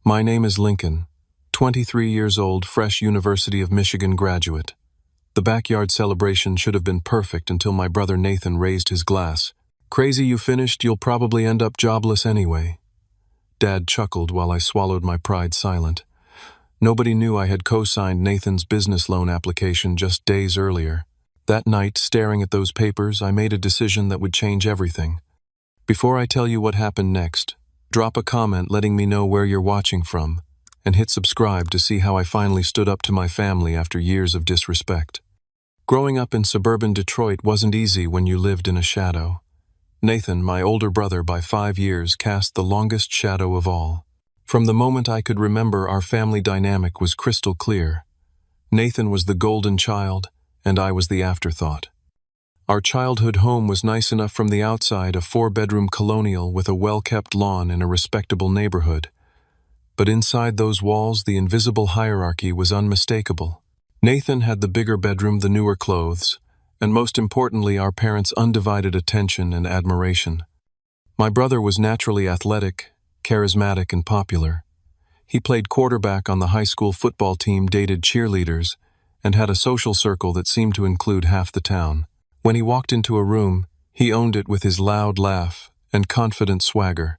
My name is Lincoln, 23 years old, fresh University of Michigan graduate. The backyard celebration should have been perfect until my brother Nathan raised his glass. Crazy you finished, you'll probably end up jobless anyway. Dad chuckled while I swallowed my pride silent. Nobody knew I had co-signed Nathan's business loan application just days earlier. That night, staring at those papers, I made a decision that would change everything. Before I tell you what happened next, drop a comment letting me know where you're watching from, and hit subscribe to see how I finally stood up to my family after years of disrespect. Growing up in suburban Detroit wasn't easy when you lived in a shadow. Nathan, my older brother by 5 years, cast the longest shadow of all. From the moment I could remember, our family dynamic was crystal clear. Nathan was the golden child, and I was the afterthought. Our childhood home was nice enough from the outside, a 4-bedroom colonial with a well-kept lawn in a respectable neighborhood. But inside those walls, the invisible hierarchy was unmistakable. Nathan had the bigger bedroom, the newer clothes, and most importantly, our parents' undivided attention and admiration. My brother was naturally athletic, charismatic, and popular. He played quarterback on the high school football team, dated cheerleaders, and had a social circle that seemed to include half the town. When he walked into a room, he owned it with his loud laugh and confident swagger.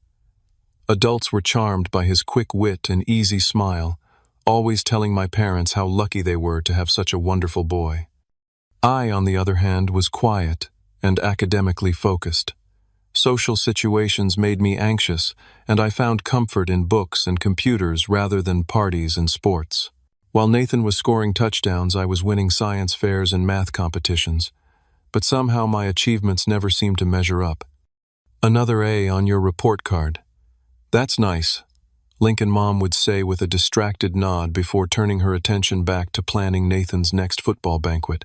Adults were charmed by his quick wit and easy smile, always telling my parents how lucky they were to have such a wonderful boy. I, on the other hand, was quiet and academically focused. Social situations made me anxious, and I found comfort in books and computers rather than parties and sports. While Nathan was scoring touchdowns, I was winning science fairs and math competitions, but somehow my achievements never seemed to measure up. "Another A on your report card. That's nice," Lincoln Mom would say with a distracted nod before turning her attention back to planning Nathan's next football banquet.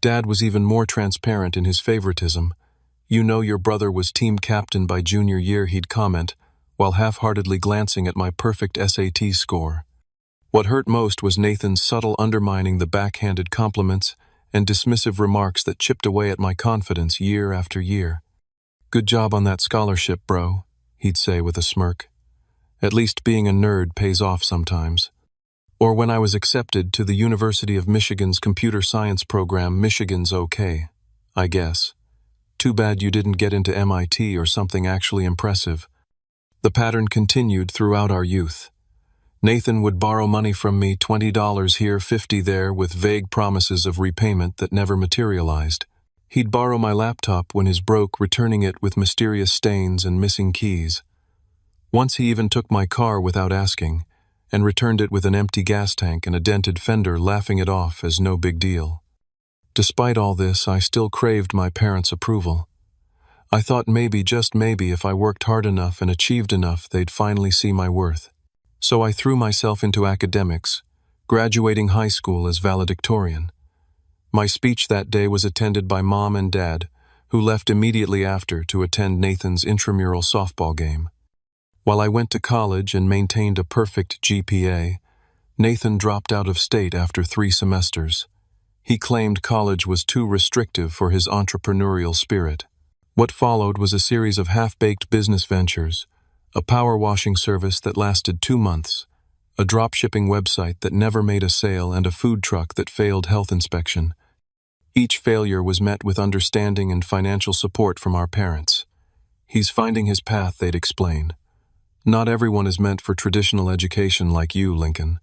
Dad was even more transparent in his favoritism. "You know your brother was team captain by junior year," he'd comment, while half-heartedly glancing at my perfect SAT score. What hurt most was Nathan's subtle undermining, the backhanded compliments and dismissive remarks that chipped away at my confidence year after year. "Good job on that scholarship, bro," he'd say with a smirk. "At least being a nerd pays off sometimes." Or when I was accepted to the University of Michigan's computer science program, "Michigan's okay, I guess. Too bad you didn't get into MIT or something actually impressive." The pattern continued throughout our youth. Nathan would borrow money from me, $20 here, $50 there, with vague promises of repayment that never materialized. He'd borrow my laptop when his broke, returning it with mysterious stains and missing keys. Once he even took my car without asking, and returned it with an empty gas tank and a dented fender, laughing it off as no big deal. Despite all this, I still craved my parents' approval. I thought maybe, just maybe, if I worked hard enough and achieved enough, they'd finally see my worth. So I threw myself into academics, graduating high school as valedictorian. My speech that day was attended by Mom and Dad, who left immediately after to attend Nathan's intramural softball game. While I went to college and maintained a perfect GPA, Nathan dropped out of state after 3 semesters. He claimed college was too restrictive for his entrepreneurial spirit. What followed was a series of half-baked business ventures, a power washing service that lasted 2 months, a drop-shipping website that never made a sale, and a food truck that failed health inspection. Each failure was met with understanding and financial support from our parents. "He's finding his path," they'd explain. "Not everyone is meant for traditional education like you, Lincoln."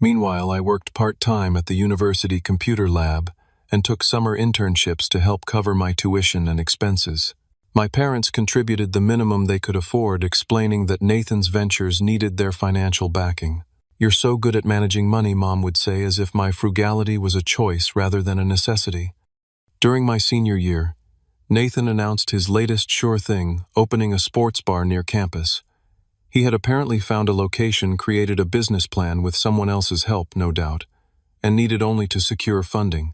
Meanwhile, I worked part-time at the university computer lab and took summer internships to help cover my tuition and expenses. My parents contributed the minimum they could afford, explaining that Nathan's ventures needed their financial backing. "You're so good at managing money," Mom would say, as if my frugality was a choice rather than a necessity. During my senior year, Nathan announced his latest sure thing, opening a sports bar near campus. He had apparently found a location, created a business plan with someone else's help, no doubt, and needed only to secure funding.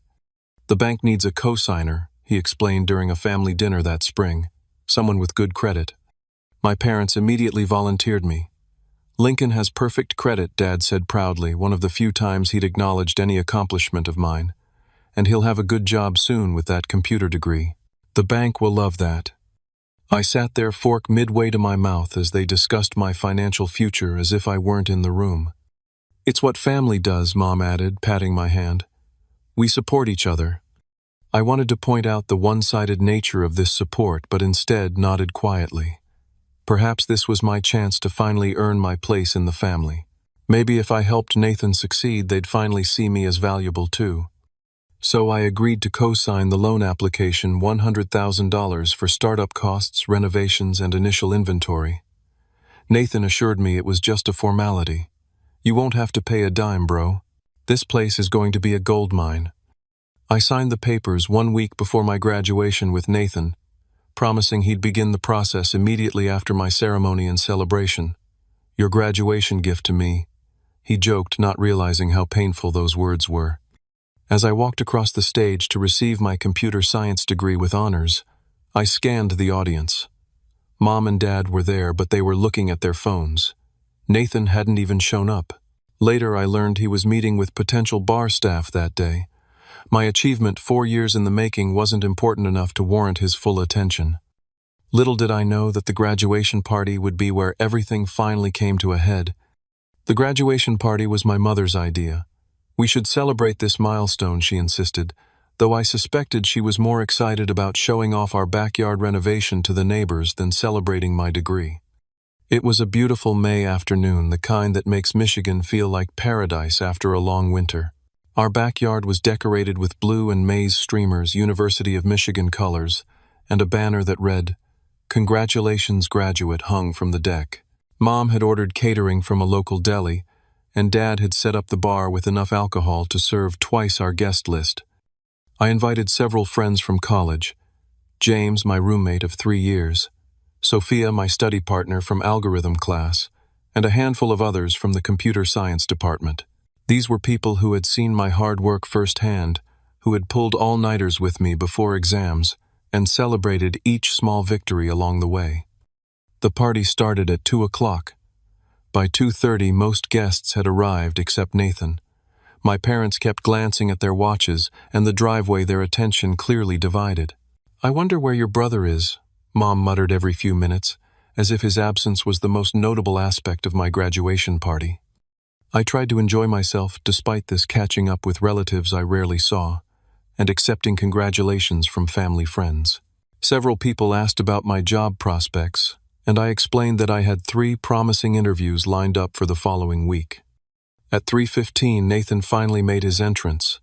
"The bank needs a co-signer," he explained during a family dinner that spring, "someone with good credit." My parents immediately volunteered me. "Lincoln has perfect credit," Dad said proudly, one of the few times he'd acknowledged any accomplishment of mine. "And he'll have a good job soon with that computer degree. The bank will love that." I sat there, fork midway to my mouth, as they discussed my financial future as if I weren't in the room. "It's what family does," Mom added, patting my hand. "We support each other." I wanted to point out the one-sided nature of this support, but instead nodded quietly. Perhaps this was my chance to finally earn my place in the family. Maybe if I helped Nathan succeed, they'd finally see me as valuable too. So I agreed to co-sign the loan application, $100,000 for startup costs, renovations, and initial inventory. Nathan assured me it was just a formality. "You won't have to pay a dime, bro. This place is going to be a gold mine." I signed the papers 1 week before my graduation with Nathan, promising he'd begin the process immediately after my ceremony and celebration. "Your graduation gift to me," he joked, not realizing how painful those words were. As I walked across the stage to receive my computer science degree with honors, I scanned the audience. Mom and Dad were there, but they were looking at their phones. Nathan hadn't even shown up. Later, I learned he was meeting with potential bar staff that day. My achievement, 4 years in the making, wasn't important enough to warrant his full attention. Little did I know that the graduation party would be where everything finally came to a head. The graduation party was my mother's idea. "We should celebrate this milestone," she insisted, though I suspected she was more excited about showing off our backyard renovation to the neighbors than celebrating my degree. It was a beautiful May afternoon, the kind that makes Michigan feel like paradise after a long winter. Our backyard was decorated with blue and maize streamers, University of Michigan colors, and a banner that read, "Congratulations, graduate," hung from the deck. Mom had ordered catering from a local deli, and Dad had set up the bar with enough alcohol to serve twice our guest list. I invited several friends from college: James, my roommate of 3 years, Sophia, my study partner from algorithm class, and a handful of others from the computer science department. These were people who had seen my hard work firsthand, who had pulled all-nighters with me before exams, and celebrated each small victory along the way. The party started at 2 o'clock. By 2:30, most guests had arrived except Nathan. My parents kept glancing at their watches, and the driveway, their attention clearly divided. "I wonder where your brother is," Mom muttered every few minutes, as if his absence was the most notable aspect of my graduation party. I tried to enjoy myself despite this, catching up with relatives I rarely saw, and accepting congratulations from family friends. Several people asked about my job prospects, and I explained that I had 3 promising interviews lined up for the following week. At 3:15, Nathan finally made his entrance.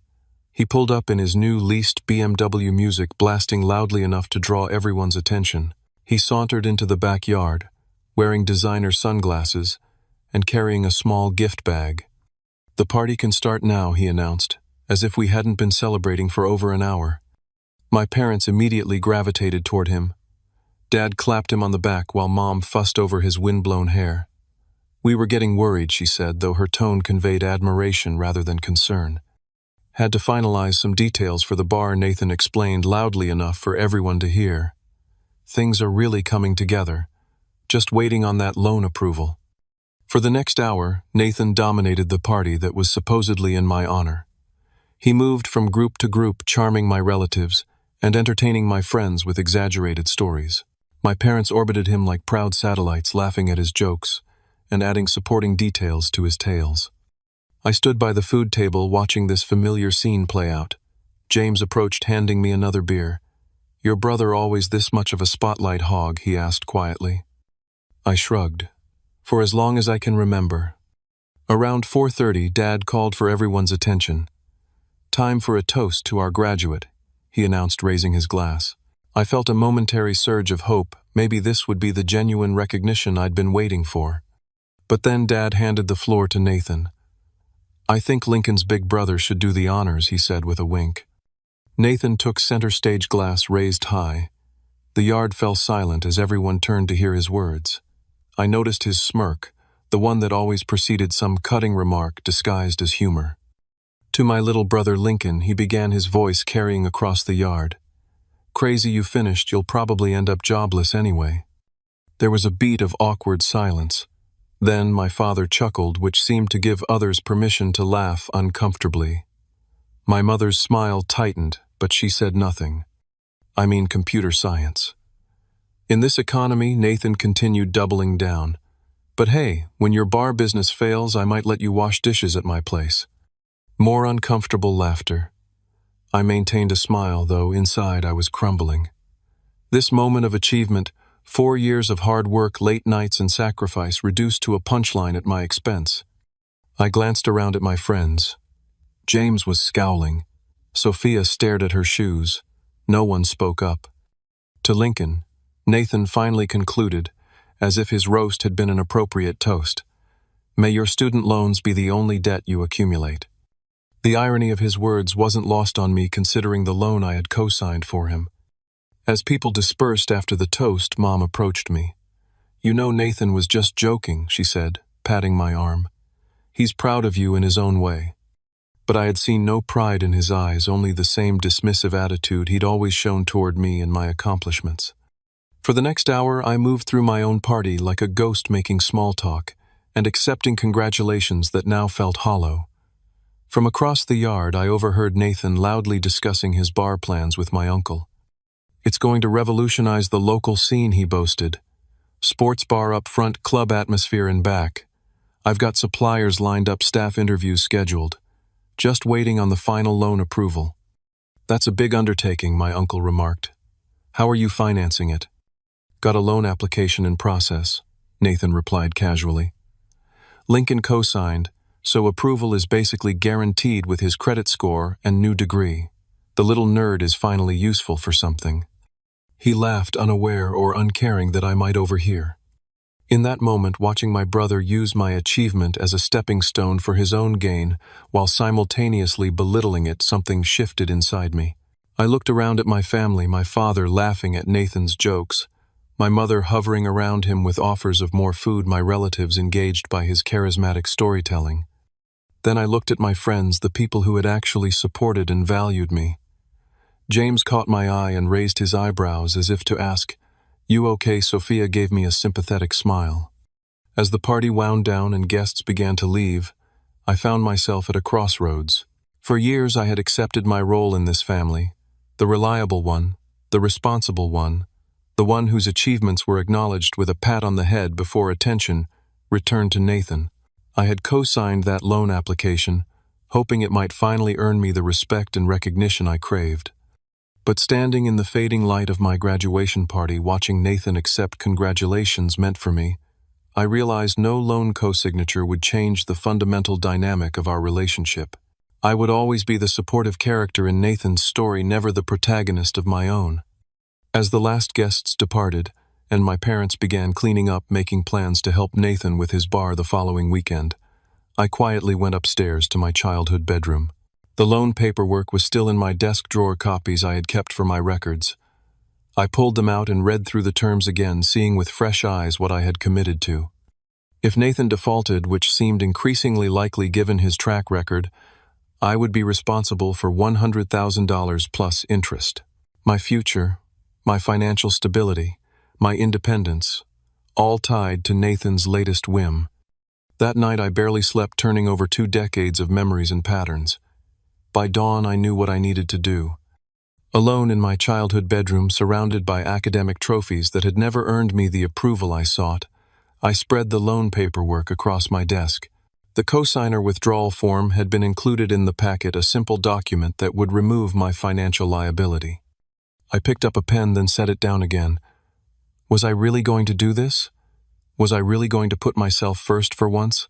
He pulled up in his new leased BMW, music blasting loudly enough to draw everyone's attention. He sauntered into the backyard, wearing designer sunglasses and carrying a small gift bag. "The party can start now," he announced, as if we hadn't been celebrating for over an hour. My parents immediately gravitated toward him. Dad clapped him on the back while Mom fussed over his windblown hair. "We were getting worried," she said, though her tone conveyed admiration rather than concern. "Had to finalize some details for the bar," Nathan explained loudly enough for everyone to hear. "Things are really coming together. Just waiting on that loan approval." For the next hour, Nathan dominated the party that was supposedly in my honor. He moved from group to group, charming my relatives and entertaining my friends with exaggerated stories. My parents orbited him like proud satellites, laughing at his jokes and adding supporting details to his tales. I stood by the food table watching this familiar scene play out. James approached, handing me another beer. "Your brother always this much of a spotlight hog?" he asked quietly. I shrugged. "For as long as I can remember." Around 4:30, Dad called for everyone's attention. "Time for a toast to our graduate," he announced, raising his glass. I felt a momentary surge of hope. Maybe this would be the genuine recognition I'd been waiting for. But then Dad handed the floor to Nathan. "I think Lincoln's big brother should do the honors," he said with a wink. Nathan took center stage, glass raised high. The yard fell silent as everyone turned to hear his words. I noticed his smirk, the one that always preceded some cutting remark disguised as humor. "To my little brother Lincoln," he began, his voice carrying across the yard. "Crazy you finished, you'll probably end up jobless anyway." There was a beat of awkward silence. Then my father chuckled, which seemed to give others permission to laugh uncomfortably. My mother's smile tightened, but she said nothing. "I mean computer science." In this economy, Nathan continued doubling down. But hey, when your bar business fails, I might let you wash dishes at my place. More uncomfortable laughter. I maintained a smile, though inside I was crumbling. This moment of achievement, 4 years of hard work, late nights, and sacrifice reduced to a punchline at my expense. I glanced around at my friends. James was scowling. Sophia stared at her shoes. No one spoke up. To Lincoln, Nathan finally concluded, as if his roast had been an appropriate toast. May your student loans be the only debt you accumulate. The irony of his words wasn't lost on me, considering the loan I had co-signed for him. As people dispersed after the toast, Mom approached me. You know Nathan was just joking, she said, patting my arm. He's proud of you in his own way. But I had seen no pride in his eyes, only the same dismissive attitude he'd always shown toward me and my accomplishments. For the next hour, I moved through my own party like a ghost, making small talk and accepting congratulations that now felt hollow. From across the yard, I overheard Nathan loudly discussing his bar plans with my uncle. It's going to revolutionize the local scene, he boasted. Sports bar up front, club atmosphere in back. I've got suppliers lined up, staff interviews scheduled. Just waiting on the final loan approval. That's a big undertaking, my uncle remarked. How are you financing it? Got a loan application in process, Nathan replied casually. Lincoln co-signed, so approval is basically guaranteed with his credit score and new degree. The little nerd is finally useful for something. He laughed, unaware or uncaring that I might overhear. In that moment, watching my brother use my achievement as a stepping stone for his own gain, while simultaneously belittling it, something shifted inside me. I looked around at my family, my father laughing at Nathan's jokes, my mother hovering around him with offers of more food, my relatives engaged by his charismatic storytelling. Then I looked at my friends, the people who had actually supported and valued me. James caught my eye and raised his eyebrows as if to ask, "You okay?" Sophia gave me a sympathetic smile. As the party wound down and guests began to leave, I found myself at a crossroads. For years I had accepted my role in this family, the reliable one, the responsible one, the one whose achievements were acknowledged with a pat on the head before attention returned to Nathan. I had co-signed that loan application, hoping it might finally earn me the respect and recognition I craved. But standing in the fading light of my graduation party, watching Nathan accept congratulations meant for me, I realized no loan co-signature would change the fundamental dynamic of our relationship. I would always be the supportive character in Nathan's story, never the protagonist of my own. As the last guests departed, and my parents began cleaning up, making plans to help Nathan with his bar the following weekend, I quietly went upstairs to my childhood bedroom. The loan paperwork was still in my desk drawer, copies I had kept for my records. I pulled them out and read through the terms again, seeing with fresh eyes what I had committed to. If Nathan defaulted, which seemed increasingly likely given his track record, I would be responsible for $100,000 plus interest. My future, my financial stability, my independence, all tied to Nathan's latest whim. That night I barely slept, turning over 2 decades of memories and patterns. By dawn I knew what I needed to do. Alone in my childhood bedroom, surrounded by academic trophies that had never earned me the approval I sought, I spread the loan paperwork across my desk. The cosigner withdrawal form had been included in the packet, a simple document that would remove my financial liability. I picked up a pen, then set it down again. Was I really going to do this? Was I really going to put myself first for once?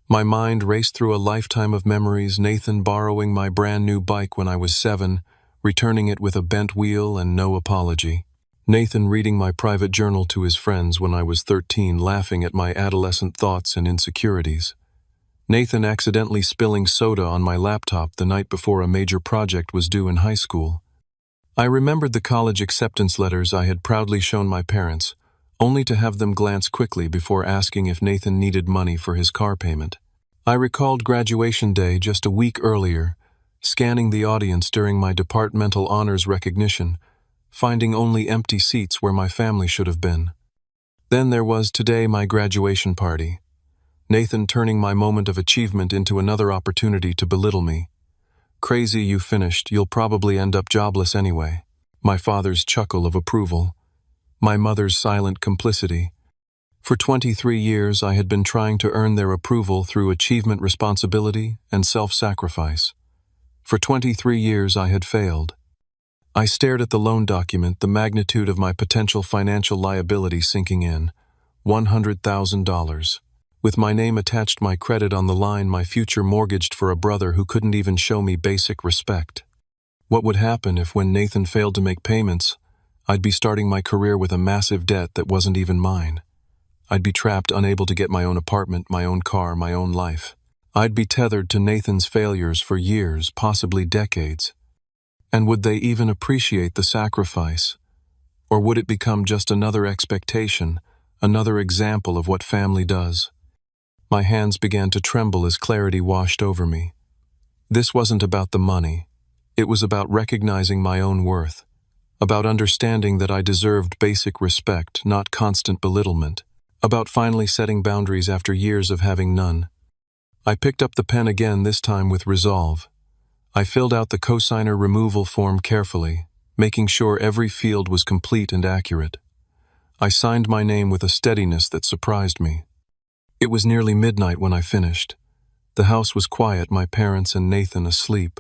My mind raced through a lifetime of memories, Nathan borrowing my brand new bike when I was 7, returning it with a bent wheel and no apology. Nathan reading my private journal to his friends when I was 13, laughing at my adolescent thoughts and insecurities. Nathan accidentally spilling soda on my laptop the night before a major project was due in high school. I remembered the college acceptance letters I had proudly shown my parents, only to have them glance quickly before asking if Nathan needed money for his car payment. I recalled graduation day just a week earlier, scanning the audience during my departmental honors recognition, finding only empty seats where my family should have been. Then there was today, my graduation party. Nathan turning my moment of achievement into another opportunity to belittle me. Crazy, you finished, you'll probably end up jobless anyway. My father's chuckle of approval. my mother's silent complicity. For 23 years I had been trying to earn their approval through achievement, responsibility, and self-sacrifice. For 23 years I had failed. I stared at the loan document, the magnitude of my potential financial liability sinking in. $100,000. With my name attached, my credit on the line, my future mortgaged for a brother who couldn't even show me basic respect. What would happen if, when Nathan failed to make payments, I'd be starting my career with a massive debt that wasn't even mine? I'd be trapped, unable to get my own apartment, my own car, my own life. I'd be tethered to Nathan's failures for years, possibly decades. And would they even appreciate the sacrifice? Or would it become just another expectation, another example of what family does? My hands began to tremble as clarity washed over me. This wasn't about the money. It was about recognizing my own worth, about understanding that I deserved basic respect, not constant belittlement, about finally setting boundaries after years of having none. I picked up the pen again, this time with resolve. I filled out the cosigner removal form carefully, making sure every field was complete and accurate. I signed my name with a steadiness that surprised me. It was nearly midnight when I finished. The house was quiet, my parents and Nathan asleep.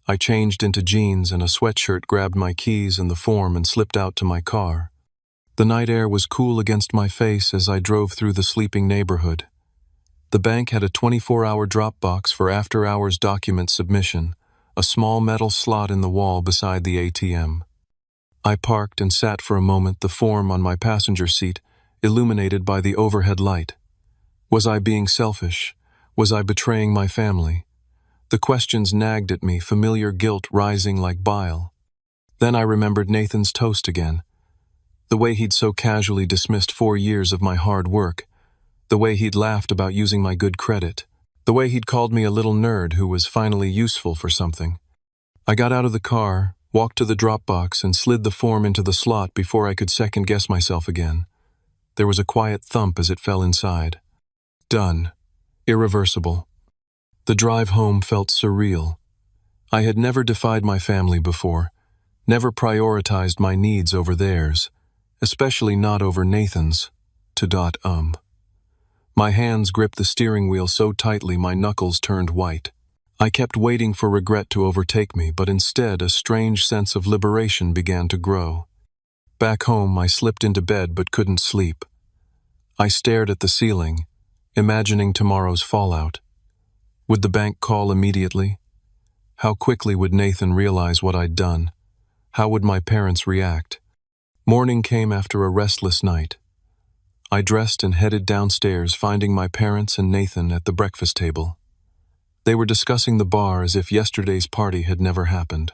I changed into jeans and a sweatshirt, grabbed my keys and the form, and slipped out to my car. The night air was cool against my face as I drove through the sleeping neighborhood. The bank had a 24-hour drop box for after-hours document submission, a small metal slot in the wall beside the ATM. I parked and sat for a moment, the form on my passenger seat, illuminated by the overhead light. Was I being selfish? Was I betraying my family? The questions nagged at me, familiar guilt rising like bile. Then I remembered Nathan's toast again. The way he'd so casually dismissed 4 years of my hard work. The way he'd laughed about using my good credit. The way he'd called me a little nerd who was finally useful for something. I got out of the car, walked to the drop box, and slid the form into the slot before I could second-guess myself again. There was a quiet thump as it fell inside. Done. Irreversible. The drive home felt surreal. I had never defied my family before, never prioritized my needs over theirs, especially not over Nathan's. My hands gripped the steering wheel so tightly my knuckles turned white. I kept waiting for regret to overtake me, but instead a strange sense of liberation began to grow. Back home, I slipped into bed but couldn't sleep. I stared at the ceiling, imagining tomorrow's fallout. Would the bank call immediately? How quickly would Nathan realize what I'd done? How would my parents react? Morning came after a restless night. I dressed and headed downstairs, finding my parents and Nathan at the breakfast table. They were discussing the bar as if yesterday's party had never happened.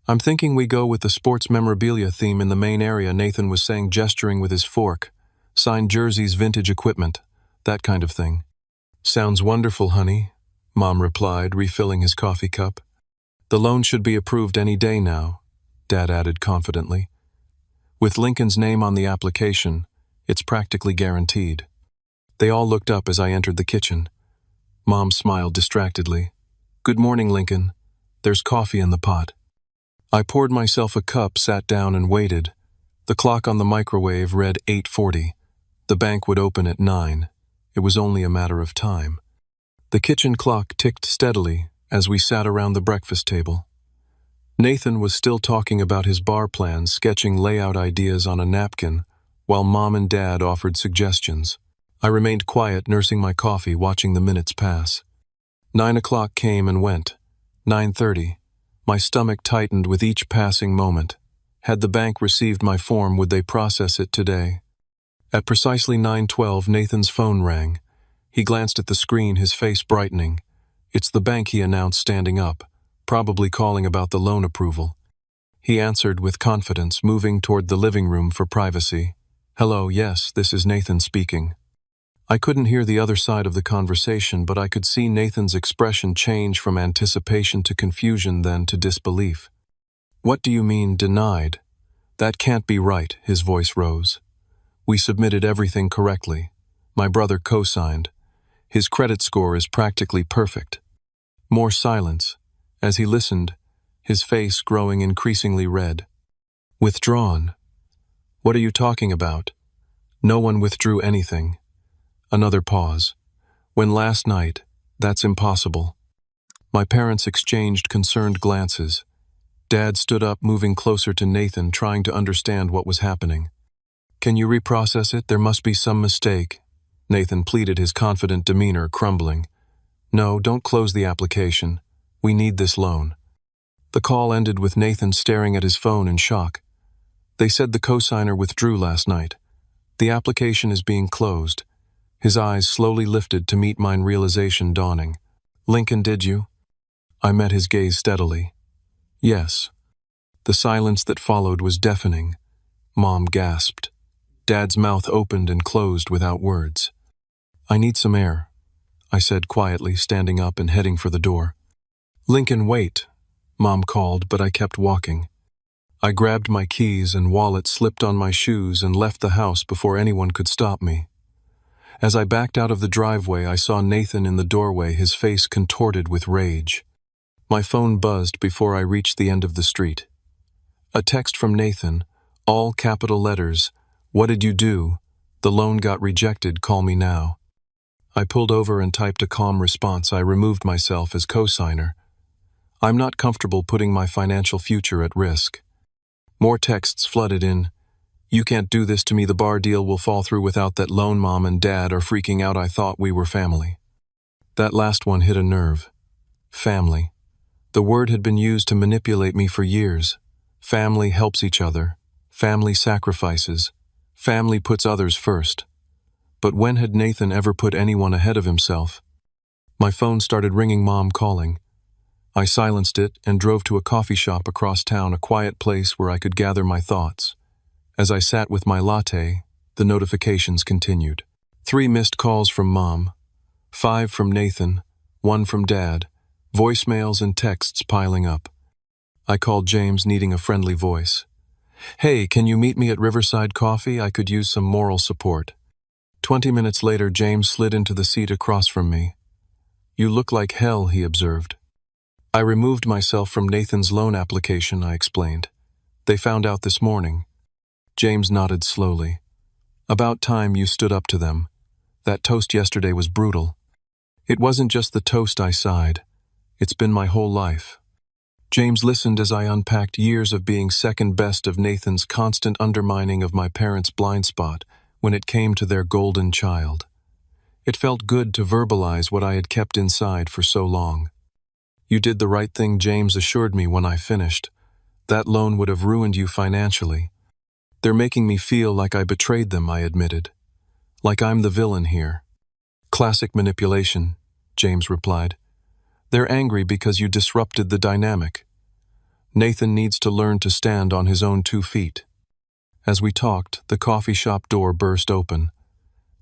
"I'm thinking we go with the sports memorabilia theme in the main area," Nathan was saying, gesturing with his fork. "Signed jerseys, vintage equipment, that kind of thing." "Sounds wonderful, honey," Mom replied, refilling his coffee cup. "The loan should be approved any day now," Dad added confidently. "With Lincoln's name on the application, it's practically guaranteed." They all looked up as I entered the kitchen. Mom smiled distractedly. "Good morning, Lincoln. There's coffee in the pot." I poured myself a cup, sat down, and waited. The clock on the microwave read 8:40. The bank would open at 9. It was only a matter of time. The kitchen clock ticked steadily as we sat around the breakfast table. Nathan was still talking about his bar plans, sketching layout ideas on a napkin, while Mom and Dad offered suggestions. I remained quiet, nursing my coffee, watching the minutes pass. 9 o'clock came and went. 9:30. My stomach tightened with each passing moment. Had the bank received my form, would they process it today? At precisely 9:12, Nathan's phone rang. He glanced at the screen, his face brightening. "It's the bank," he announced, standing up, probably calling about the loan approval. He answered with confidence, moving toward the living room for privacy. "Hello, yes, this is Nathan speaking." I couldn't hear the other side of the conversation, but I could see Nathan's expression change from anticipation to confusion, then to disbelief. "What do you mean, denied? That can't be right," his voice rose. "We submitted everything correctly. My brother co-signed. His credit score is practically perfect." More silence. As he listened, his face growing increasingly red. "Withdrawn." What are you talking about? No one withdrew anything. Another pause. When last night, that's impossible. My parents exchanged concerned glances. Dad stood up, moving closer to Nathan, trying to understand what was happening. Can you reprocess it? There must be some mistake. Nathan pleaded, his confident demeanor crumbling. No, don't close the application. We need this loan. The call ended with Nathan staring at his phone in shock. They said the cosigner withdrew last night. The application is being closed. His eyes slowly lifted to meet mine, realization dawning. Lincoln, did you? I met his gaze steadily. Yes. The silence that followed was deafening. Mom gasped. Dad's mouth opened and closed without words. I need some air, I said quietly, standing up and heading for the door. Lincoln, wait, Mom called, but I kept walking. I grabbed my keys and wallet, slipped on my shoes, and left the house before anyone could stop me. As I backed out of the driveway, I saw Nathan in the doorway, his face contorted with rage. My phone buzzed before I reached the end of the street. A text from Nathan, all capital letters. What did you do? The loan got rejected, call me now. I pulled over and typed a calm response. I removed myself as cosigner. I'm not comfortable putting my financial future at risk. More texts flooded in. You can't do this to me. The bar deal will fall through without that loan. Mom and Dad are freaking out. I thought we were family. That last one hit a nerve. Family. The word had been used to manipulate me for years. Family helps each other. Family sacrifices. Family puts others first. But when had Nathan ever put anyone ahead of himself? My phone started ringing. Mom calling. I silenced it and drove to a coffee shop across town, a quiet place where I could gather my thoughts. As I sat with my latte, the notifications continued. 3 missed calls from Mom, 5 from Nathan, 1 from Dad, voicemails and texts piling up. I called James, needing a friendly voice. Hey, can you meet me at Riverside Coffee? I could use some moral support. 20 minutes later, James slid into the seat across from me. You look like hell, he observed. I removed myself from Nathan's loan application, I explained. They found out this morning. James nodded slowly. About time you stood up to them. That toast yesterday was brutal. It wasn't just the toast, I sighed. It's been my whole life. James listened as I unpacked years of being second best, of Nathan's constant undermining of my parents' blind spot when it came to their golden child. It felt good to verbalize what I had kept inside for so long. You did the right thing, James assured me when I finished. That loan would have ruined you financially. They're making me feel like I betrayed them, I admitted. Like I'm the villain here. Classic manipulation, James replied. They're angry because you disrupted the dynamic. Nathan needs to learn to stand on his own 2 feet. As we talked, the coffee shop door burst open.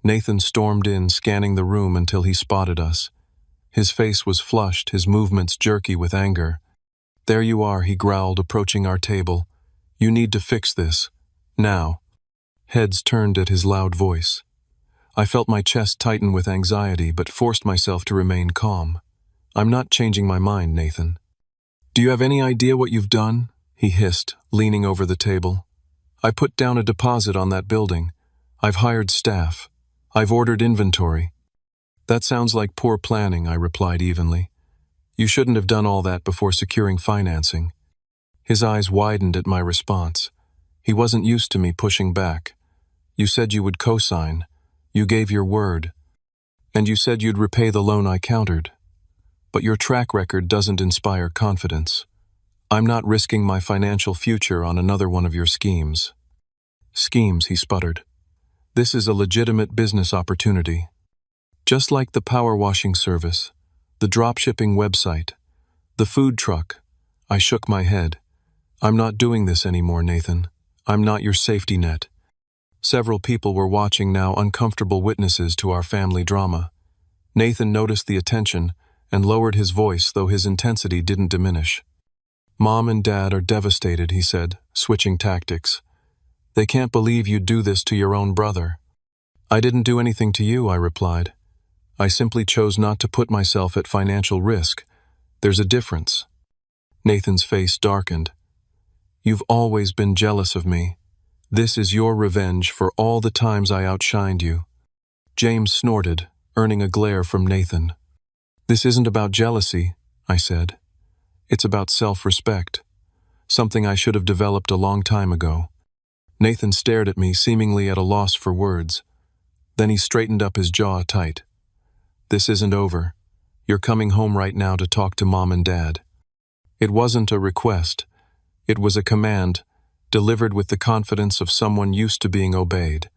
Nathan stormed in, scanning the room until he spotted us. His face was flushed, his movements jerky with anger. There you are, he growled, approaching our table. You need to fix this. Now. Heads turned at his loud voice. I felt my chest tighten with anxiety, but forced myself to remain calm. I'm not changing my mind, Nathan. Do you have any idea what you've done? He hissed, leaning over the table. I put down a deposit on that building. I've hired staff. I've ordered inventory. That sounds like poor planning, I replied evenly. You shouldn't have done all that before securing financing. His eyes widened at my response. He wasn't used to me pushing back. You said you would co-sign. You gave your word. And you said you'd repay the loan, I countered. But your track record doesn't inspire confidence. I'm not risking my financial future on another one of your schemes. Schemes, he sputtered. This is a legitimate business opportunity. Just like the power washing service, the dropshipping website, the food truck. I shook my head. I'm not doing this anymore, Nathan. I'm not your safety net. Several people were watching now, uncomfortable witnesses to our family drama. Nathan noticed the attention and lowered his voice, though his intensity didn't diminish. Mom and Dad are devastated, he said, switching tactics. They can't believe you'd do this to your own brother. I didn't do anything to you, I replied. I simply chose not to put myself at financial risk. There's a difference. Nathan's face darkened. You've always been jealous of me. This is your revenge for all the times I outshined you." James snorted, earning a glare from Nathan. "This isn't about jealousy," I said. "It's about self-respect, something I should have developed a long time ago." Nathan stared at me, seemingly at a loss for words. Then he straightened up his jaw tight. "This isn't over. You're coming home right now to talk to Mom and Dad." It wasn't a request. It was a command, delivered with the confidence of someone used to being obeyed.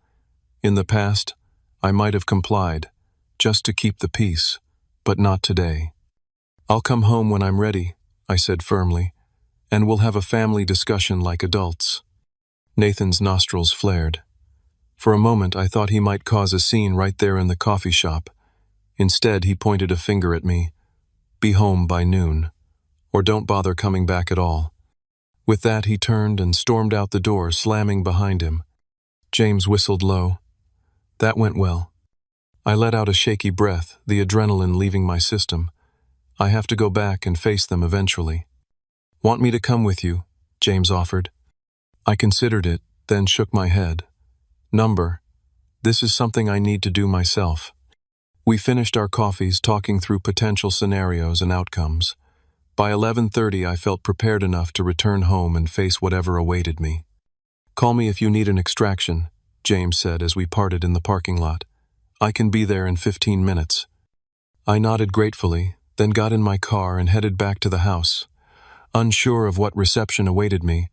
In the past, I might have complied, just to keep the peace, but not today. "I'll come home when I'm ready," I said firmly, "and we'll have a family discussion like adults." Nathan's nostrils flared. For a moment, I thought he might cause a scene right there in the coffee shop. Instead, he pointed a finger at me. "Be home by noon, or don't bother coming back at all." With that, he turned and stormed out the door, slamming behind him. James whistled low. That went well. I let out a shaky breath, the adrenaline leaving my system. I have to go back and face them eventually. "Want me to come with you?" James offered. I considered it, then shook my head. This is something I need to do myself." We finished our coffees, talking through potential scenarios and outcomes. By 11:30, I felt prepared enough to return home and face whatever awaited me. "Call me if you need an extraction," James said as we parted in the parking lot. "I can be there in 15 minutes. I nodded gratefully, then got in my car and headed back to the house, unsure of what reception awaited me,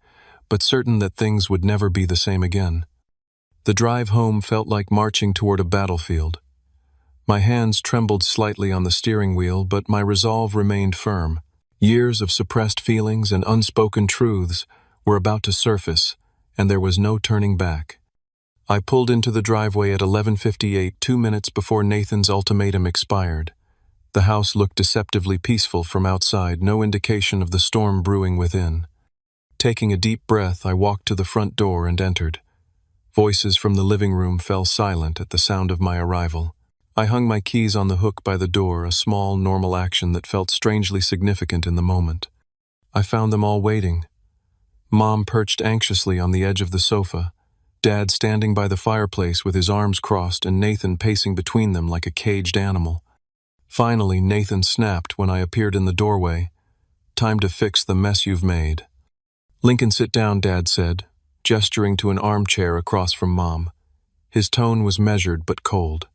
but certain that things would never be the same again. The drive home felt like marching toward a battlefield. My hands trembled slightly on the steering wheel, but my resolve remained firm. Years of suppressed feelings and unspoken truths were about to surface, and there was no turning back. I pulled into the driveway at 11:58, 2 minutes before Nathan's ultimatum expired. The house looked deceptively peaceful from outside, no indication of the storm brewing within. Taking a deep breath, I walked to the front door and entered. Voices from the living room fell silent at the sound of my arrival. I hung my keys on the hook by the door, a small, normal action that felt strangely significant in the moment. I found them all waiting. Mom perched anxiously on the edge of the sofa, Dad standing by the fireplace with his arms crossed, and Nathan pacing between them like a caged animal. Finally, Nathan snapped when I appeared in the doorway. "Time to fix the mess you've made." "Lincoln, sit down," Dad said, gesturing to an armchair across from Mom. His tone was measured but cold.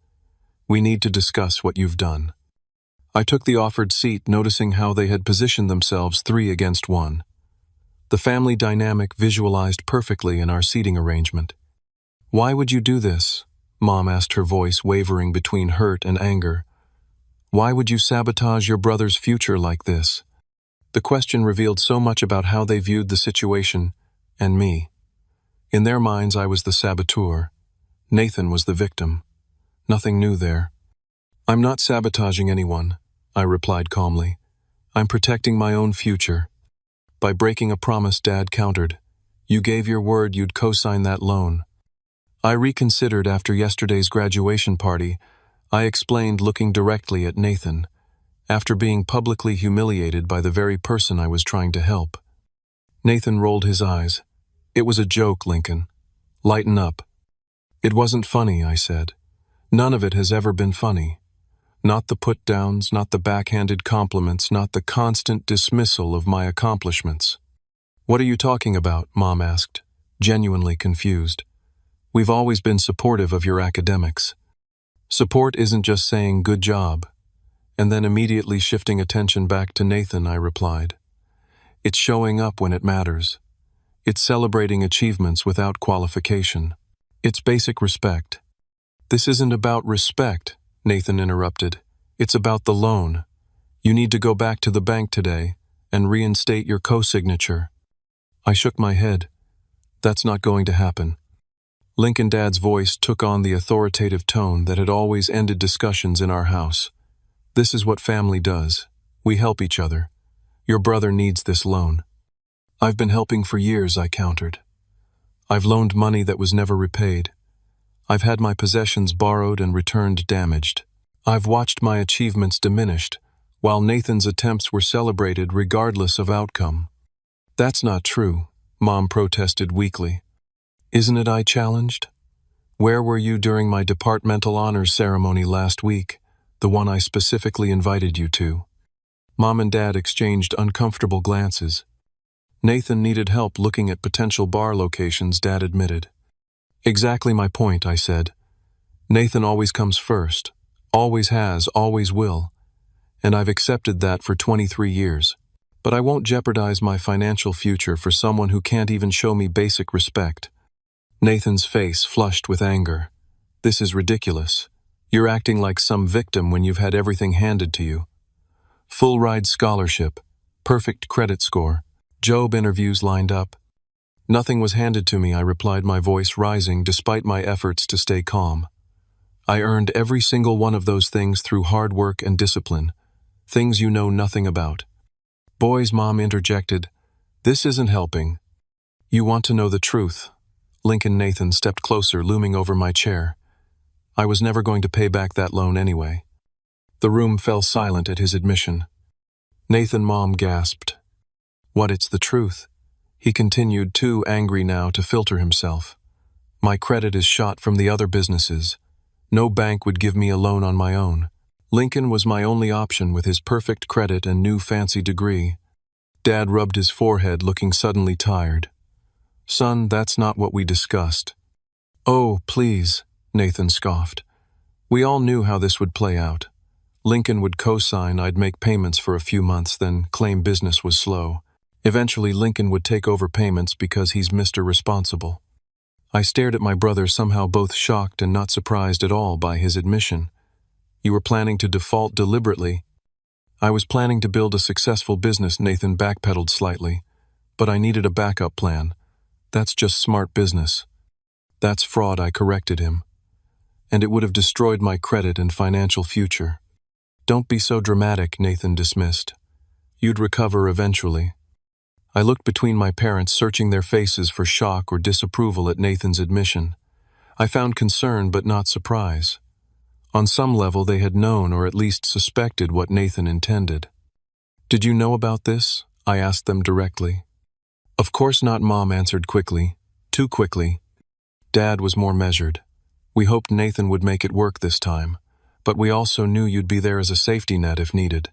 "We need to discuss what you've done." I took the offered seat, noticing how they had positioned themselves 3 against 1. The family dynamic visualized perfectly in our seating arrangement. "Why would you do this?" Mom asked, her voice wavering between hurt and anger. "Why would you sabotage your brother's future like this?" The question revealed so much about how they viewed the situation and me. In their minds, I was the saboteur. Nathan was the victim. Nothing new there. "I'm not sabotaging anyone," I replied calmly. "I'm protecting my own future." "By breaking a promise," Dad countered. "You gave your word you'd co-sign that loan." I reconsidered after yesterday's graduation party. I explained, looking directly at Nathan, after being publicly humiliated by the very person I was trying to help. Nathan rolled his eyes. "It was a joke, Lincoln. Lighten up." "It wasn't funny," I said. "None of it has ever been funny. Not the put-downs, not the backhanded compliments, not the constant dismissal of my accomplishments." "What are you talking about?" Mom asked, genuinely confused. "We've always been supportive of your academics." "Support isn't just saying good job," and then immediately shifting attention back to Nathan, I replied. "It's showing up when it matters. It's celebrating achievements without qualification. It's basic respect." "This isn't about respect," Nathan interrupted. "It's about the loan. You need to go back to the bank today and reinstate your co-signature." I shook my head. "That's not going to happen." Lincoln, Dad's voice took on the authoritative tone that had always ended discussions in our house. "This is what family does. We help each other. Your brother needs this loan." "I've been helping for years," I countered. "I've loaned money that was never repaid. I've had my possessions borrowed and returned damaged. I've watched my achievements diminished, while Nathan's attempts were celebrated regardless of outcome." "That's not true," Mom protested weakly. Isn't it? I challenged. Where were you during my departmental honors ceremony last week, the one I specifically invited you to? Mom and Dad exchanged uncomfortable glances. Nathan needed help looking at potential bar locations, Dad admitted. Exactly my point, I said. Nathan always comes first. Always has, always will. And I've accepted that for 23 years. But I won't jeopardize my financial future for someone who can't even show me basic respect. Nathan's face flushed with anger. This is ridiculous. You're acting like some victim when you've had everything handed to you. Full ride scholarship, perfect credit score, job interviews lined up. Nothing was handed to me, I replied, my voice rising despite my efforts to stay calm. I earned every single one of those things through hard work and discipline, things you know nothing about. Boys, Mom interjected. This isn't helping. You want to know the truth. Lincoln Nathan stepped closer, looming over my chair. I was never going to pay back that loan anyway. The room fell silent at his admission. Nathan, Mom gasped. What? It's the truth. He continued, too angry now to filter himself. My credit is shot from the other businesses. No bank would give me a loan on my own. Lincoln was my only option with his perfect credit and new fancy degree. Dad rubbed his forehead, looking suddenly tired. Son, that's not what we discussed. Oh, please, Nathan scoffed. We all knew how this would play out. Lincoln would co-sign, I'd make payments for a few months, then claim business was slow. Eventually, Lincoln would take over payments because he's Mr. Responsible. I stared at my brother, somehow both shocked and not surprised at all by his admission. You were planning to default deliberately. I was planning to build a successful business, Nathan backpedaled slightly. But I needed a backup plan. That's just smart business. That's fraud, I corrected him. And it would have destroyed my credit and financial future. Don't be so dramatic, Nathan dismissed. You'd recover eventually. I looked between my parents, searching their faces for shock or disapproval at Nathan's admission. I found concern but not surprise. On some level, they had known or at least suspected what Nathan intended. Did you know about this? I asked them directly. Of course not, Mom answered quickly. Too quickly. Dad was more measured. We hoped Nathan would make it work this time, but we also knew you'd be there as a safety net if needed.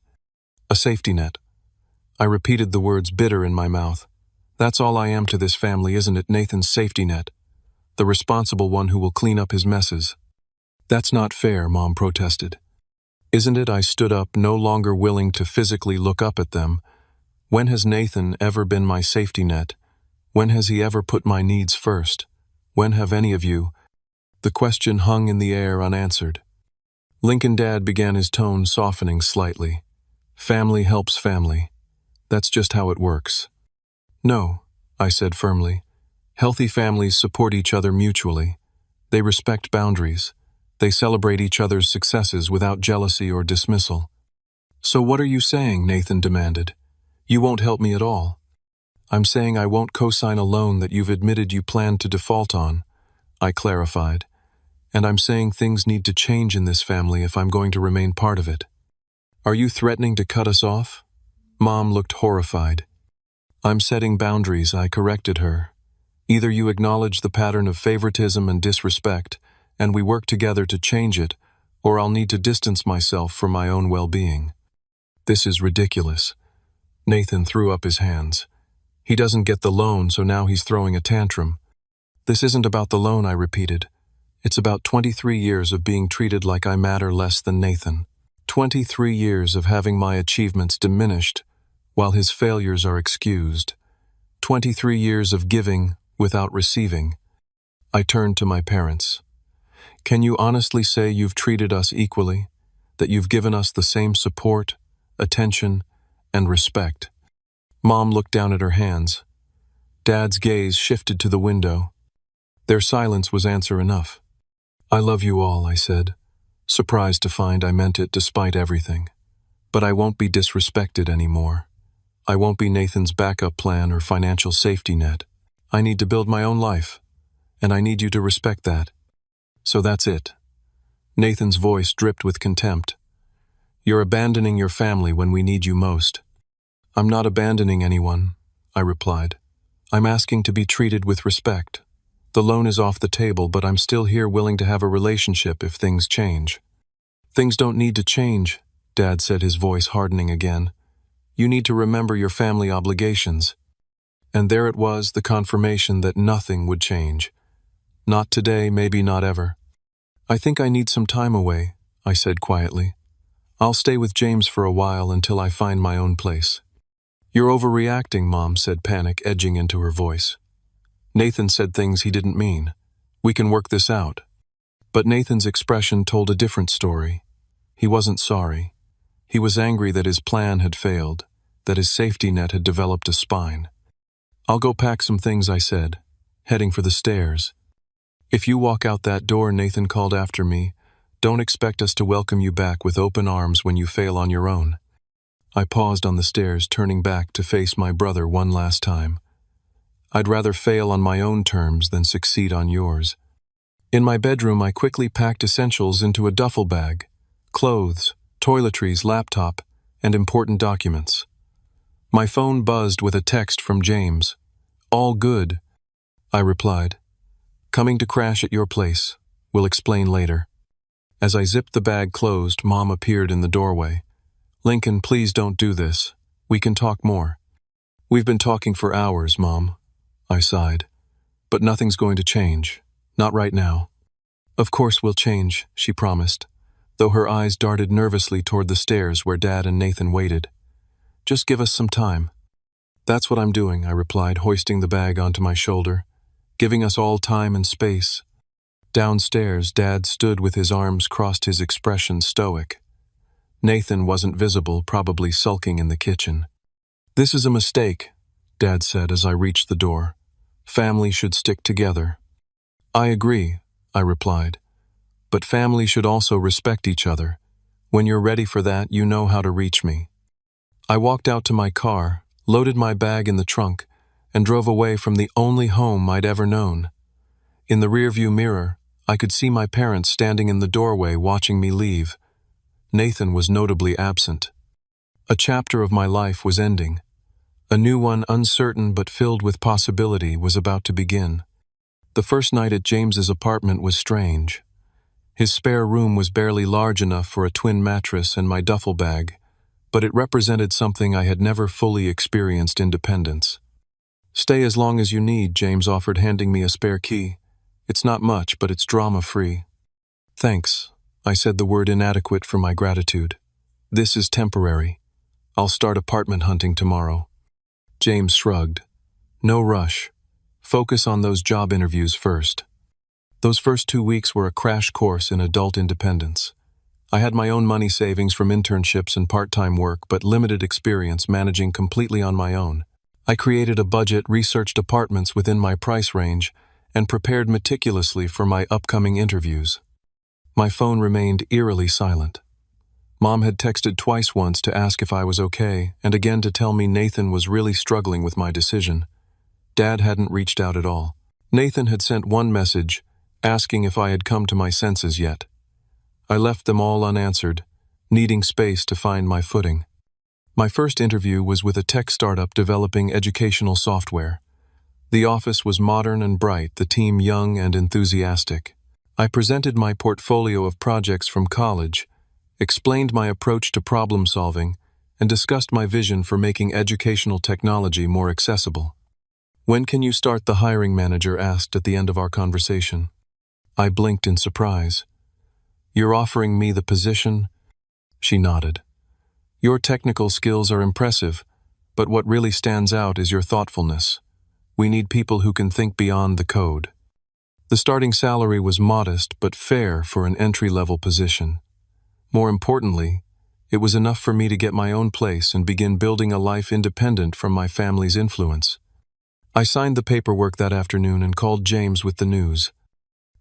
A safety net. I repeated the words, bitter in my mouth. That's all I am to this family, isn't it? Nathan's safety net. The responsible one who will clean up his messes. That's not fair, Mom protested. Isn't it? I stood up, no longer willing to physically look up at them. When has Nathan ever been my safety net? When has he ever put my needs first? When have any of you? The question hung in the air unanswered. Lincoln Dad began, his tone softening slightly. Family helps family. That's just how it works. No, I said firmly. Healthy families support each other mutually. They respect boundaries. They celebrate each other's successes without jealousy or dismissal. So what are you saying? Nathan demanded. You won't help me at all. I'm saying I won't co-sign a loan that you've admitted you plan to default on, I clarified. And I'm saying things need to change in this family if I'm going to remain part of it. Are you threatening to cut us off? Mom looked horrified. I'm setting boundaries, I corrected her. Either you acknowledge the pattern of favoritism and disrespect, and we work together to change it, or I'll need to distance myself for my own well-being. This is ridiculous. Nathan threw up his hands. He doesn't get the loan, so now he's throwing a tantrum. This isn't about the loan, I repeated. It's about 23 years of being treated like I matter less than Nathan. 23 years of having my achievements diminished while his failures are excused. 23 years of giving without receiving. I turned to my parents. Can you honestly say you've treated us equally? That you've given us the same support, attention, and respect? Mom looked down at her hands. Dad's gaze shifted to the window. Their silence was answer enough. I love you all, I said, surprised to find I meant it despite everything. But I won't be disrespected anymore. I won't be Nathan's backup plan or financial safety net. I need to build my own life, and I need you to respect that. So that's it. Nathan's voice dripped with contempt. You're abandoning your family when we need you most. I'm not abandoning anyone, I replied. I'm asking to be treated with respect. The loan is off the table, but I'm still here willing to have a relationship if things change. Things don't need to change, Dad said, his voice hardening again. You need to remember your family obligations. And there it was, the confirmation that nothing would change. Not today, maybe not ever. I think I need some time away, I said quietly. I'll stay with James for a while until I find my own place. You're overreacting, Mom said, panic edging into her voice. Nathan said things he didn't mean. We can work this out. But Nathan's expression told a different story. He wasn't sorry. He was angry that his plan had failed, that his safety net had developed a spine. I'll go pack some things, I said, heading for the stairs. If you walk out that door, Nathan called after me, don't expect us to welcome you back with open arms when you fail on your own. I paused on the stairs, turning back to face my brother one last time. I'd rather fail on my own terms than succeed on yours. In my bedroom, I quickly packed essentials into a duffel bag: clothes, toiletries, laptop, and important documents. My phone buzzed with a text from James. All good, I replied. Coming to crash at your place. We'll explain later. As I zipped the bag closed, Mom appeared in the doorway. Lincoln, please don't do this. We can talk more. We've been talking for hours, Mom, I sighed. But nothing's going to change. Not right now. Of course we'll change, she promised, though her eyes darted nervously toward the stairs where Dad and Nathan waited. Just give us some time. That's what I'm doing, I replied, hoisting the bag onto my shoulder, giving us all time and space. Downstairs, Dad stood with his arms crossed, his expression stoic. Nathan wasn't visible, probably sulking in the kitchen. This is a mistake, Dad said as I reached the door. Family should stick together. I agree, I replied. But family should also respect each other. When you're ready for that, you know how to reach me. I walked out to my car, loaded my bag in the trunk, and drove away from the only home I'd ever known. In the rearview mirror, I could see my parents standing in the doorway watching me leave. Nathan was notably absent. A chapter of my life was ending. A new one, uncertain but filled with possibility, was about to begin. The first night at James's apartment was strange. His spare room was barely large enough for a twin mattress and my duffel bag, but it represented something I had never fully experienced: independence. Stay as long as you need, James offered, handing me a spare key. It's not much, but it's drama-free. Thanks, I said, the word inadequate for my gratitude. This is temporary. I'll start apartment hunting tomorrow. James shrugged. No rush. Focus on those job interviews first. Those first 2 weeks were a crash course in adult independence. I had my own money savings from internships and part-time work, but limited experience managing completely on my own. I created a budget, researched apartments within my price range, and prepared meticulously for my upcoming interviews. My phone remained eerily silent. Mom had texted twice, once to ask if I was okay, and again to tell me Nathan was really struggling with my decision. Dad hadn't reached out at all. Nathan had sent one message, asking if I had come to my senses yet. I left them all unanswered, needing space to find my footing. My first interview was with a tech startup developing educational software. The office was modern and bright, the team young and enthusiastic. I presented my portfolio of projects from college, explained my approach to problem solving, and discussed my vision for making educational technology more accessible. When can you start? The hiring manager asked at the end of our conversation. I blinked in surprise. You're offering me the position? She nodded. Your technical skills are impressive, but what really stands out is your thoughtfulness. We need people who can think beyond the code. The starting salary was modest but fair for an entry-level position. More importantly, it was enough for me to get my own place and begin building a life independent from my family's influence. I signed the paperwork that afternoon and called James with the news.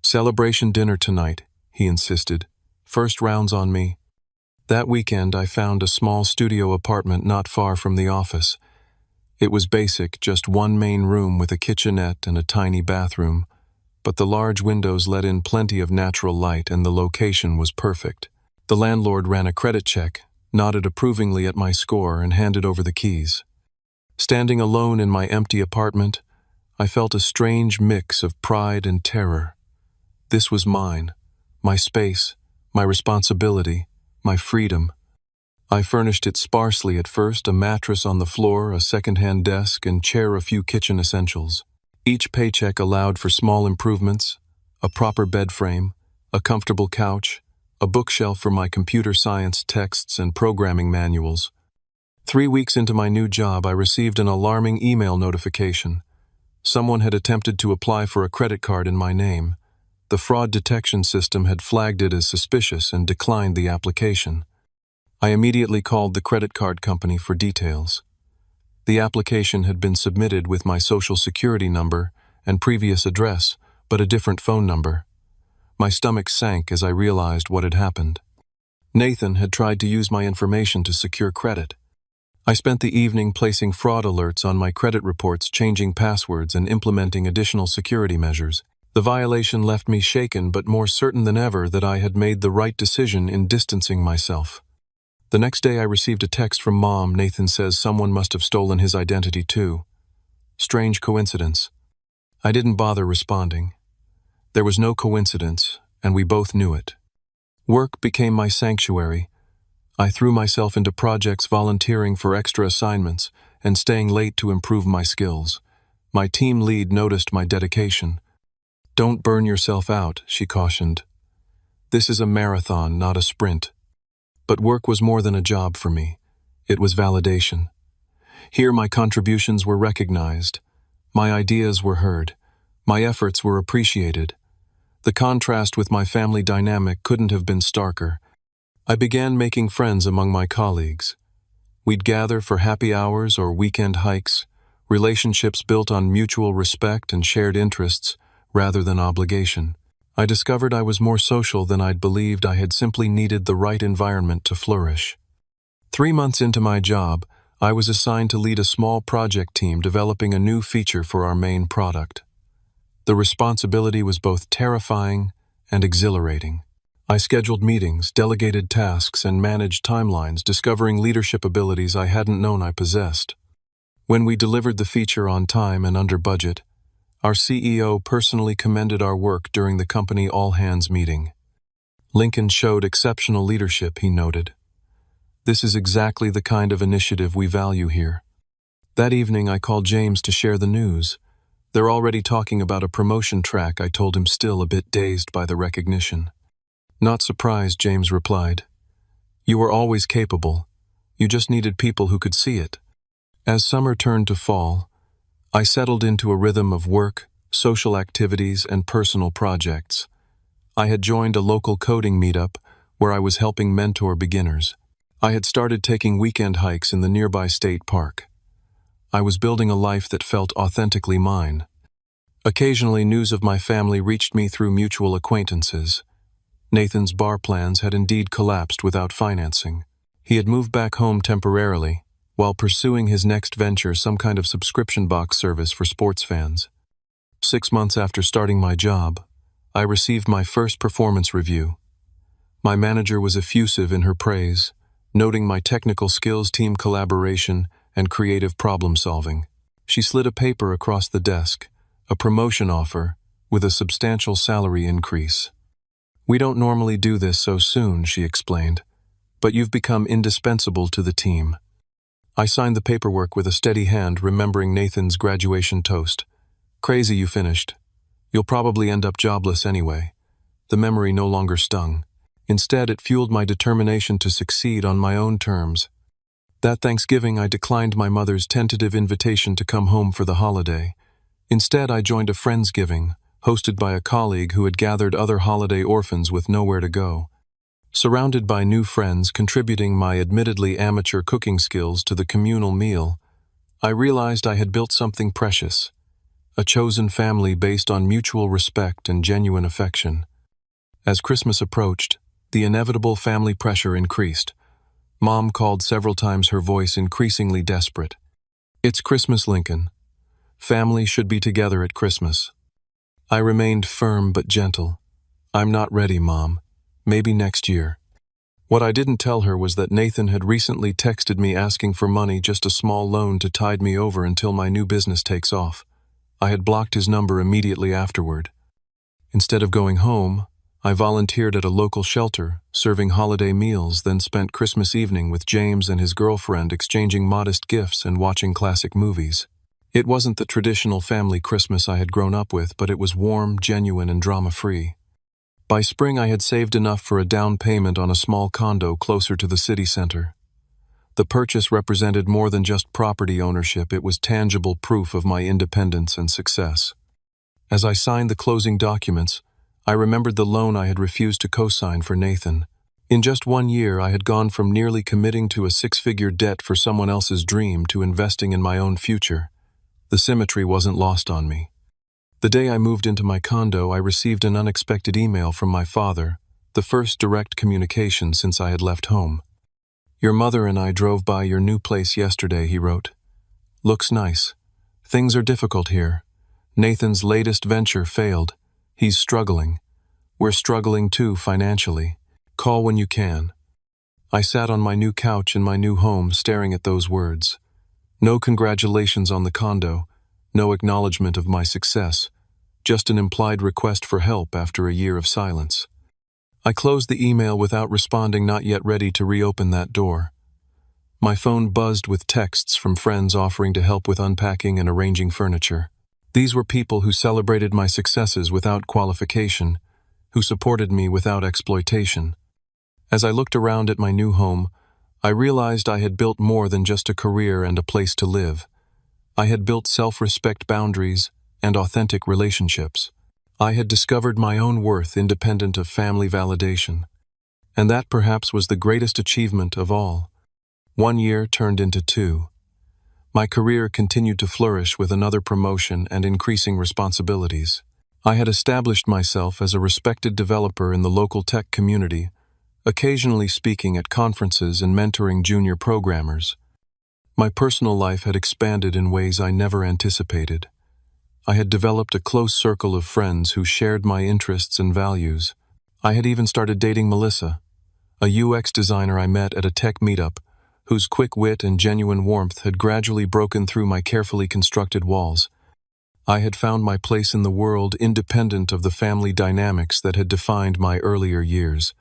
Celebration dinner tonight, he insisted. First rounds on me. That weekend I found a small studio apartment not far from the office. It was basic, just one main room with a kitchenette and a tiny bathroom, but the large windows let in plenty of natural light and the location was perfect. The landlord ran a credit check, nodded approvingly at my score, and handed over the keys. Standing alone in my empty apartment, I felt a strange mix of pride and terror. This was mine, my space, my responsibility, my freedom. I furnished it sparsely at first, a mattress on the floor, a second-hand desk, and chair, a few kitchen essentials. Each paycheck allowed for small improvements, a proper bed frame, a comfortable couch, a bookshelf for my computer science texts and programming manuals. 3 weeks into my new job, I received an alarming email notification. Someone had attempted to apply for a credit card in my name. The fraud detection system had flagged it as suspicious and declined the application. I immediately called the credit card company for details. The application had been submitted with my social security number and previous address, but a different phone number. My stomach sank as I realized what had happened. Nathan had tried to use my information to secure credit. I spent the evening placing fraud alerts on my credit reports, changing passwords, and implementing additional security measures. The violation left me shaken but more certain than ever that I had made the right decision in distancing myself. The next day I received a text from Mom. Nathan says someone must have stolen his identity too. Strange coincidence. I didn't bother responding. There was no coincidence, and we both knew it. Work became my sanctuary. I threw myself into projects, volunteering for extra assignments, and staying late to improve my skills. My team lead noticed my dedication. "Don't burn yourself out," she cautioned. "This is a marathon, not a sprint." But work was more than a job for me. It was validation. Here my contributions were recognized. My ideas were heard. My efforts were appreciated. The contrast with my family dynamic couldn't have been starker. I began making friends among my colleagues. We'd gather for happy hours or weekend hikes, relationships built on mutual respect and shared interests rather than obligation. I discovered I was more social than I'd believed. I had simply needed the right environment to flourish. 3 months into my job, I was assigned to lead a small project team developing a new feature for our main product. The responsibility was both terrifying and exhilarating. I scheduled meetings, delegated tasks, and managed timelines, discovering leadership abilities I hadn't known I possessed. When we delivered the feature on time and under budget, our CEO personally commended our work during the company all-hands meeting. "Lincoln showed exceptional leadership," he noted. "This is exactly the kind of initiative we value here." That evening I called James to share the news. "They're already talking about a promotion track," I told him, still a bit dazed by the recognition. "Not surprised," James replied. "You were always capable. You just needed people who could see it." As summer turned to fall, I settled into a rhythm of work, social activities, and personal projects. I had joined a local coding meetup where I was helping mentor beginners. I had started taking weekend hikes in the nearby state park. I was building a life that felt authentically mine. Occasionally, news of my family reached me through mutual acquaintances. Nathan's bar plans had indeed collapsed without financing. He had moved back home temporarily, while pursuing his next venture, some kind of subscription box service for sports fans. 6 months after starting my job, I received my first performance review. My manager was effusive in her praise, noting my technical skills, team collaboration, and creative problem-solving. She slid a paper across the desk, a promotion offer, with a substantial salary increase. "We don't normally do this so soon," she explained, "but you've become indispensable to the team." I signed the paperwork with a steady hand, remembering Nathan's graduation toast. "Crazy you finished. You'll probably end up jobless anyway." The memory no longer stung. Instead, it fueled my determination to succeed on my own terms. That Thanksgiving, I declined my mother's tentative invitation to come home for the holiday. Instead, I joined a Friendsgiving, hosted by a colleague who had gathered other holiday orphans with nowhere to go. Surrounded by new friends, contributing my admittedly amateur cooking skills to the communal meal, I realized I had built something precious, a chosen family based on mutual respect and genuine affection. As Christmas approached, the inevitable family pressure increased. Mom called several times, her voice increasingly desperate. "It's Christmas, Lincoln. Family should be together at Christmas." I remained firm but gentle. "I'm not ready, Mom. Maybe next year." What I didn't tell her was that Nathan had recently texted me asking for money, just a small loan to tide me over until my new business takes off. I had blocked his number immediately afterward. Instead of going home, I volunteered at a local shelter, serving holiday meals, then spent Christmas evening with James and his girlfriend exchanging modest gifts and watching classic movies. It wasn't the traditional family Christmas I had grown up with, but it was warm, genuine, and drama-free. By spring, I had saved enough for a down payment on a small condo closer to the city center. The purchase represented more than just property ownership, it was tangible proof of my independence and success. As I signed the closing documents, I remembered the loan I had refused to co-sign for Nathan. In just 1 year, I had gone from nearly committing to a 6-figure debt for someone else's dream to investing in my own future. The symmetry wasn't lost on me. The day I moved into my condo, I received an unexpected email from my father, the first direct communication since I had left home. "Your mother and I drove by your new place yesterday," he wrote. "Looks nice. Things are difficult here. Nathan's latest venture failed. He's struggling. We're struggling too financially. Call when you can." I sat on my new couch in my new home staring at those words. No congratulations on the condo, no acknowledgement of my success, just an implied request for help after a year of silence. I closed the email without responding, not yet ready to reopen that door. My phone buzzed with texts from friends offering to help with unpacking and arranging furniture. These were people who celebrated my successes without qualification, who supported me without exploitation. As I looked around at my new home, I realized I had built more than just a career and a place to live. I had built self-respect, boundaries, and authentic relationships. I had discovered my own worth independent of family validation. And that perhaps was the greatest achievement of all. 1 year turned into 2. My career continued to flourish with another promotion and increasing responsibilities. I had established myself as a respected developer in the local tech community, occasionally speaking at conferences and mentoring junior programmers. My personal life had expanded in ways I never anticipated. I had developed a close circle of friends who shared my interests and values. I had even started dating Melissa, a UX designer I met at a tech meetup, whose quick wit and genuine warmth had gradually broken through my carefully constructed walls. I had found my place in the world independent of the family dynamics that had defined my earlier years.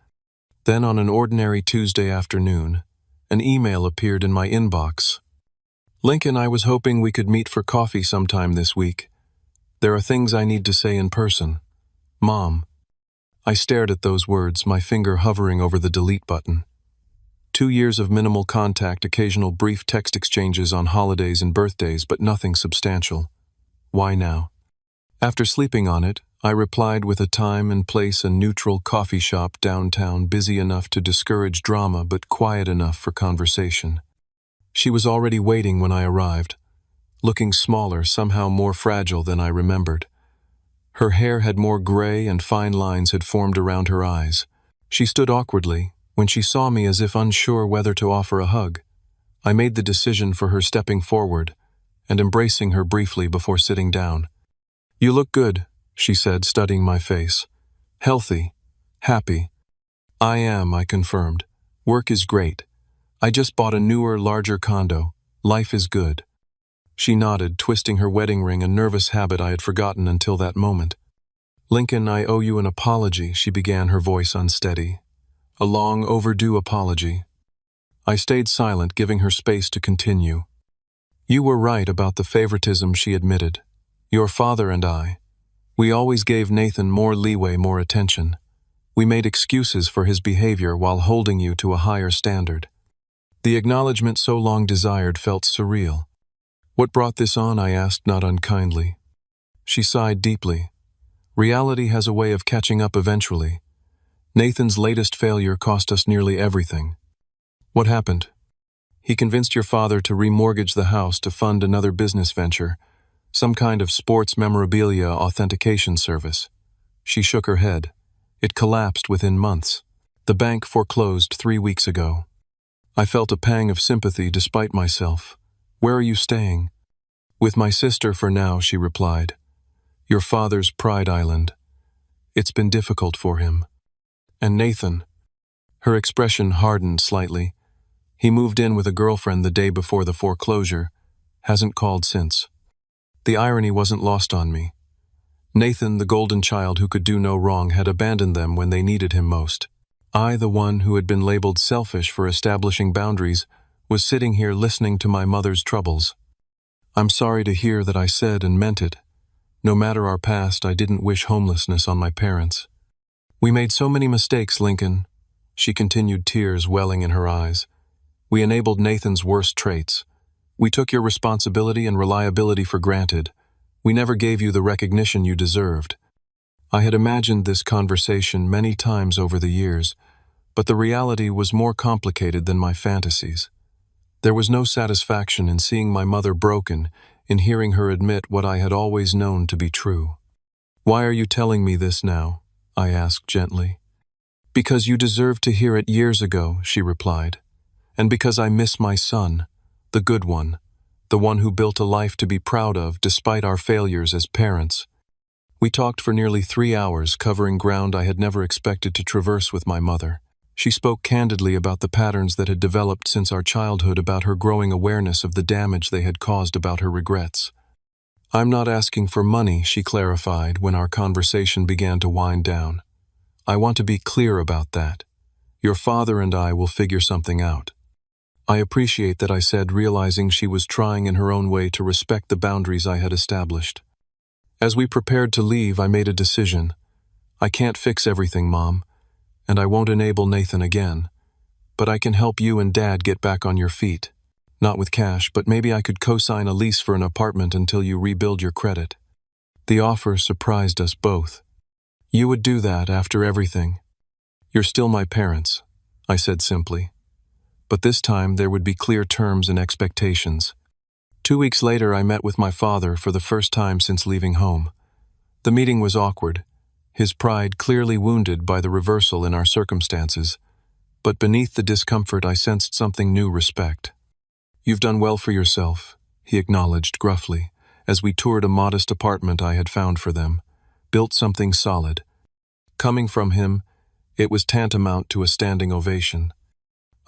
Then on an ordinary Tuesday afternoon, an email appeared in my inbox. "Lincoln, I was hoping we could meet for coffee sometime this week. There are things I need to say in person. Mom." I stared at those words, my finger hovering over the delete button. 2 years of minimal contact, occasional brief text exchanges on holidays and birthdays, but nothing substantial. Why now? After sleeping on it, I replied with a time and place, a neutral coffee shop downtown, busy enough to discourage drama but quiet enough for conversation. She was already waiting when I arrived, looking smaller, somehow more fragile than I remembered. Her hair had more gray and fine lines had formed around her eyes. She stood awkwardly when she saw me, as if unsure whether to offer a hug. I made the decision for her, stepping forward and embracing her briefly before sitting down. "You look good," she said, studying my face. "Healthy. Happy." "I am," I confirmed. "Work is great. I just bought a newer, larger condo. Life is good." She nodded, twisting her wedding ring, a nervous habit I had forgotten until that moment. "Lincoln, I owe you an apology," she began, her voice unsteady. "A long overdue apology." I stayed silent, giving her space to continue. "You were right about the favoritism," she admitted. "Your father and I, we always gave Nathan more leeway, more attention. We made excuses for his behavior while holding you to a higher standard." The acknowledgement so long desired felt surreal. "What brought this on?" I asked, not unkindly. She sighed deeply. "Reality has a way of catching up eventually. Nathan's latest failure cost us nearly everything." "What happened?" "He convinced your father to remortgage the house to fund another business venture, some kind of sports memorabilia authentication service." She shook her head. "It collapsed within months. The bank foreclosed 3 weeks ago." I felt a pang of sympathy despite myself. "Where are you staying?" "With my sister for now," she replied. "Your father's pride island. It's been difficult for him." "And Nathan?" Her expression hardened slightly. "He moved in with a girlfriend the day before the foreclosure. Hasn't called since." The irony wasn't lost on me. Nathan, the golden child who could do no wrong, had abandoned them when they needed him most. I, the one who had been labeled selfish for establishing boundaries, was sitting here listening to my mother's troubles. I'm sorry to hear that I said and meant it. No matter our past, I didn't wish homelessness on my parents. We made so many mistakes, Lincoln. She continued, tears welling in her eyes. We enabled Nathan's worst traits. We took your responsibility and reliability for granted. We never gave you the recognition you deserved. I had imagined this conversation many times over the years, but the reality was more complicated than my fantasies. There was no satisfaction in seeing my mother broken, in hearing her admit what I had always known to be true. Why are you telling me this now? I asked gently. Because you deserved to hear it years ago, she replied. And because I miss my son, the good one, the one who built a life to be proud of despite our failures as parents. We talked for nearly 3 hours, covering ground I had never expected to traverse with my mother. She spoke candidly about the patterns that had developed since our childhood, about her growing awareness of the damage they had caused, about her regrets. I'm not asking for money, she clarified when our conversation began to wind down. I want to be clear about that. Your father and I will figure something out. I appreciate that, I said, realizing she was trying in her own way to respect the boundaries I had established. As we prepared to leave, I made a decision. I can't fix everything, Mom, and I won't enable Nathan again, but I can help you and Dad get back on your feet. Not with cash, but maybe I could co-sign a lease for an apartment until you rebuild your credit. The offer surprised us both. You would do that after everything? You're still my parents, I said simply. But this time there would be clear terms and expectations. 2 weeks later, I met with my father for the first time since leaving home. The meeting was awkward, his pride clearly wounded by the reversal in our circumstances, but beneath the discomfort I sensed something new: respect. You've done well for yourself, he acknowledged gruffly, as we toured a modest apartment I had found for them, built something solid. Coming from him, it was tantamount to a standing ovation.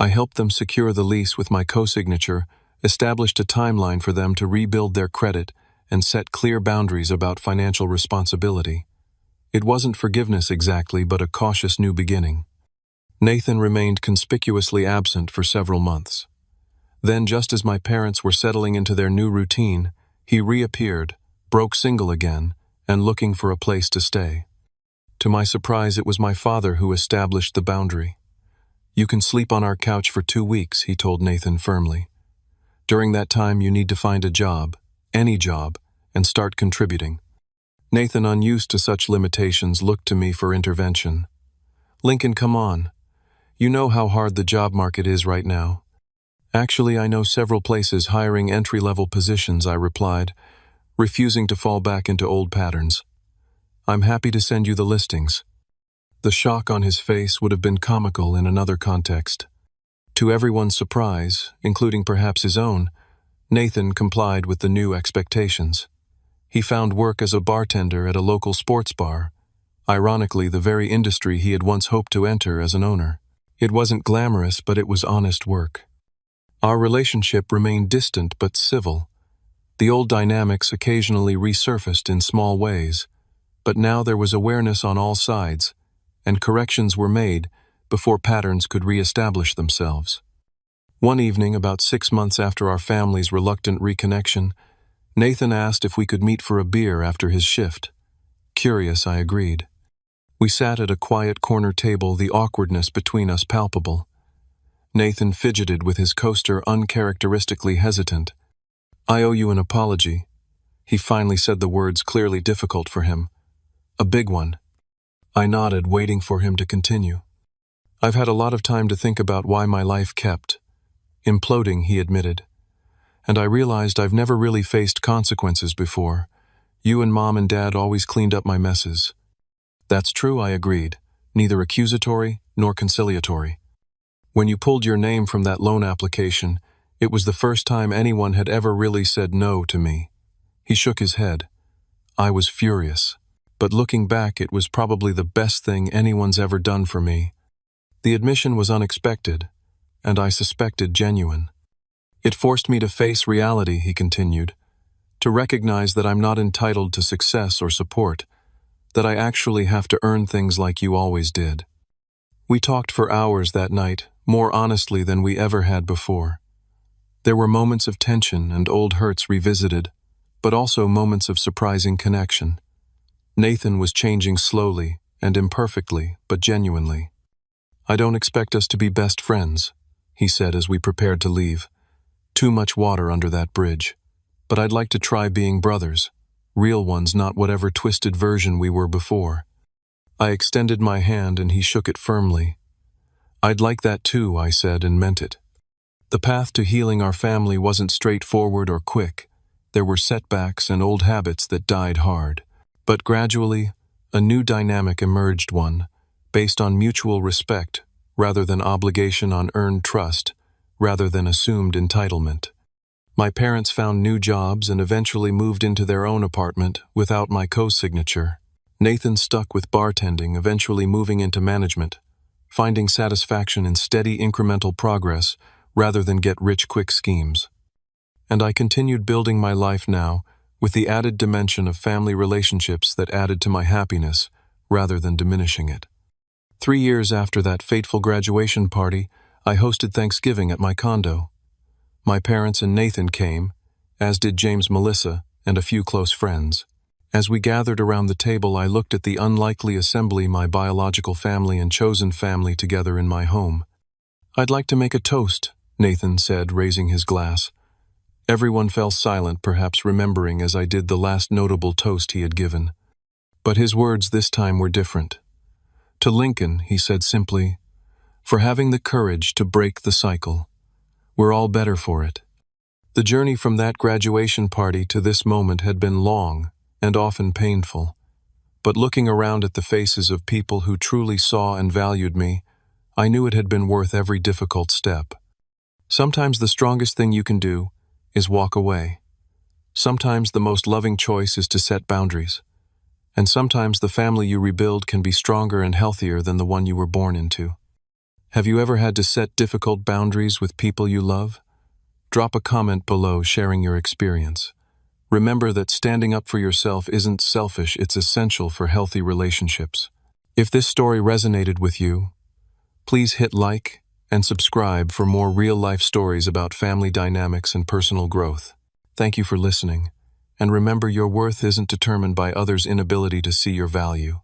I helped them secure the lease with my co-signature, established a timeline for them to rebuild their credit, and set clear boundaries about financial responsibility. It wasn't forgiveness exactly, but a cautious new beginning. Nathan remained conspicuously absent for several months. Then, just as my parents were settling into their new routine, he reappeared, broke single again, and looking for a place to stay. To my surprise, it was my father who established the boundary. You can sleep on our couch for 2 weeks, he told Nathan firmly. During that time, you need to find a job, any job, and start contributing. Nathan, unused to such limitations, looked to me for intervention. Lincoln, come on. You know how hard the job market is right now. Actually, I know several places hiring entry-level positions, I replied, refusing to fall back into old patterns. I'm happy to send you the listings. The shock on his face would have been comical in another context. To everyone's surprise, including perhaps his own, Nathan complied with the new expectations. He found work as a bartender at a local sports bar, ironically the very industry he had once hoped to enter as an owner. It wasn't glamorous, but it was honest work. Our relationship remained distant but civil. The old dynamics occasionally resurfaced in small ways, but now there was awareness on all sides, and corrections were made before patterns could re-establish themselves. One evening, about 6 months after our family's reluctant reconnection, Nathan asked if we could meet for a beer after his shift. Curious, I agreed. We sat at a quiet corner table, the awkwardness between us palpable. Nathan fidgeted with his coaster, uncharacteristically hesitant. I owe you an apology. He finally said the words, clearly difficult for him. A big one. I nodded, waiting for him to continue. I've had a lot of time to think about why my life kept imploding, he admitted. And I realized I've never really faced consequences before. You and Mom and Dad always cleaned up my messes. That's true, I agreed, neither accusatory nor conciliatory. When you pulled your name from that loan application, it was the first time anyone had ever really said no to me. He shook his head. I was furious. But looking back, it was probably the best thing anyone's ever done for me. The admission was unexpected, and I suspected genuine. It forced me to face reality, he continued. to recognize that I'm not entitled to success or support, that I actually have to earn things like you always did. We talked for hours that night, more honestly than we ever had before. There were moments of tension and old hurts revisited, but also moments of surprising connection. Nathan was changing slowly and imperfectly, but genuinely. "I don't expect us to be best friends," he said as we prepared to leave. "Too much water under that bridge. But I'd like to try being brothers, real ones, not whatever twisted version we were before." I extended my hand and he shook it firmly. "I'd like that too," I said, and meant it. The path to healing our family wasn't straightforward or quick. There were setbacks and old habits that died hard. But gradually, a new dynamic emerged, one based on mutual respect rather than obligation, on earned trust rather than assumed entitlement. My parents found new jobs and eventually moved into their own apartment without my co-signature. Nathan stuck with bartending, eventually moving into management, finding satisfaction in steady incremental progress rather than get-rich-quick schemes. And I continued building my life now with the added dimension of family relationships that added to my happiness rather than diminishing it. 3 years after that fateful graduation party, I hosted Thanksgiving at my condo. My parents and Nathan came, as did James, Melissa, and a few close friends. As we gathered around the table, I looked at the unlikely assembly, my biological family and chosen family together in my home. "I'd like to make a toast," Nathan said, raising his glass. Everyone fell silent, perhaps remembering as I did the last notable toast he had given. But his words this time were different. "To Lincoln," he said simply, "for having the courage to break the cycle. We're all better for it." The journey from that graduation party to this moment had been long and often painful. But looking around at the faces of people who truly saw and valued me, I knew it had been worth every difficult step. Sometimes the strongest thing you can do is walk away. Sometimes the most loving choice is to set boundaries. And sometimes the family you rebuild can be stronger and healthier than the one you were born into. Have you ever had to set difficult boundaries with people you love? Drop a comment below sharing your experience. Remember that standing up for yourself isn't selfish, it's essential for healthy relationships. If this story resonated with you, please hit like and subscribe for more real-life stories about family dynamics and personal growth. Thank you for listening, and remember, your worth isn't determined by others' inability to see your value.